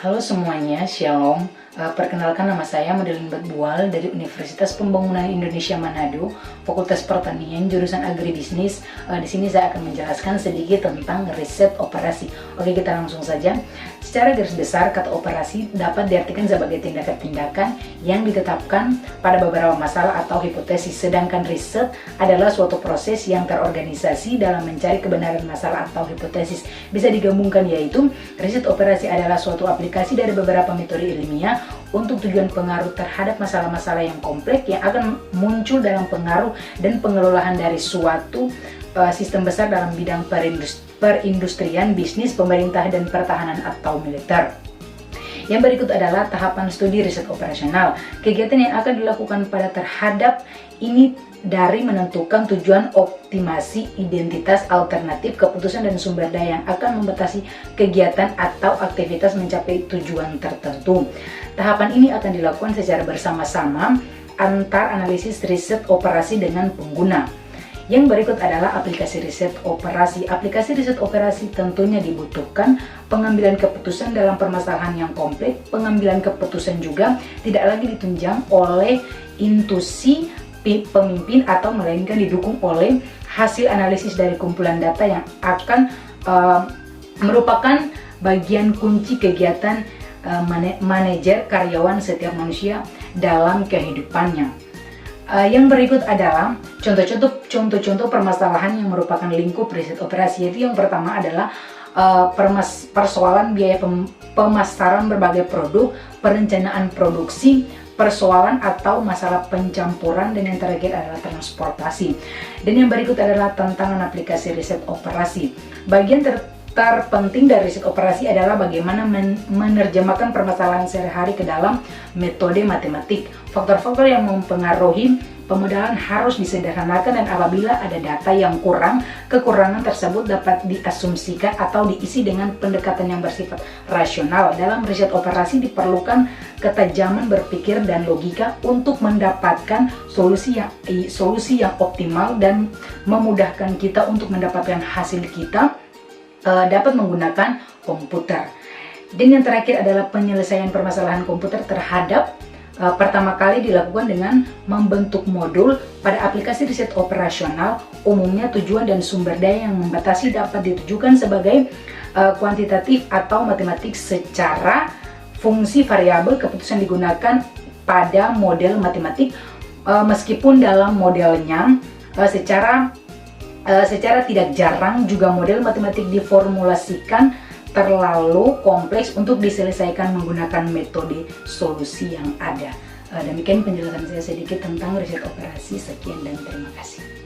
Halo semuanya, Shalom. Perkenalkan, nama saya Madeline Batbual dari Universitas Pembangunan Indonesia Manado, Fakultas Pertanian, jurusan Agribisnis. Di sini saya akan menjelaskan sedikit tentang riset operasi. Oke, kita langsung saja. Secara garis besar, kata operasi dapat diartikan sebagai tindakan-tindakan yang ditetapkan pada beberapa masalah atau hipotesis, sedangkan riset adalah suatu proses yang terorganisasi dalam mencari kebenaran masalah atau hipotesis. Bisa digabungkan, yaitu riset operasi adalah suatu aplikasi dari beberapa metode ilmiah untuk tujuan pengaruh terhadap masalah-masalah yang kompleks yang akan muncul dalam pengaruh dan pengelolaan dari suatu sistem besar dalam bidang perindustrian, bisnis, pemerintah, dan pertahanan atau militer. Yang berikut adalah tahapan studi riset operasional. Kegiatan yang akan dilakukan pada terhadap ini dari menentukan tujuan, optimasi identitas alternatif, keputusan, dan sumber daya yang akan membatasi kegiatan atau aktivitas mencapai tujuan tertentu. Tahapan ini akan dilakukan secara bersama-sama antar analisis riset operasi dengan pengguna. Yang berikut adalah aplikasi riset operasi. Aplikasi riset operasi tentunya dibutuhkan pengambilan keputusan dalam permasalahan yang kompleks. Pengambilan keputusan juga tidak lagi ditunjang oleh intuisi pemimpin atau melainkan didukung oleh hasil analisis dari kumpulan data yang akan merupakan bagian kunci kegiatan manajer karyawan setiap manusia dalam kehidupannya. Yang berikut adalah contoh-contoh permasalahan yang merupakan lingkup riset operasi, yaitu yang pertama adalah persoalan biaya pemasaran berbagai produk, perencanaan produksi, persoalan atau masalah pencampuran, dan yang terakhir adalah transportasi. Dan yang berikut adalah tantangan aplikasi riset operasi. Bagian terpenting dari riset operasi adalah bagaimana menerjemahkan permasalahan sehari-hari ke dalam metode matematik. Faktor-faktor yang mempengaruhi pemodelan harus disederhanakan, dan apabila ada data yang kurang, kekurangan tersebut dapat diasumsikan atau diisi dengan pendekatan yang bersifat rasional. Dalam riset operasi diperlukan ketajaman berpikir dan logika untuk mendapatkan solusi yang optimal dan memudahkan kita untuk mendapatkan hasil kita dapat menggunakan komputer. Dan yang terakhir adalah penyelesaian permasalahan komputer terhadap pertama kali dilakukan dengan membentuk modul. Pada aplikasi riset operasional, umumnya tujuan dan sumber daya yang membatasi dapat ditujukan sebagai kuantitatif atau matematik secara fungsi variabel. Keputusan digunakan pada model matematik, meskipun dalam modelnya secara tidak jarang juga model matematik diformulasikan terlalu kompleks untuk diselesaikan menggunakan metode solusi yang ada. Demikian penjelasan saya sedikit tentang riset operasi. Sekian dan terima kasih.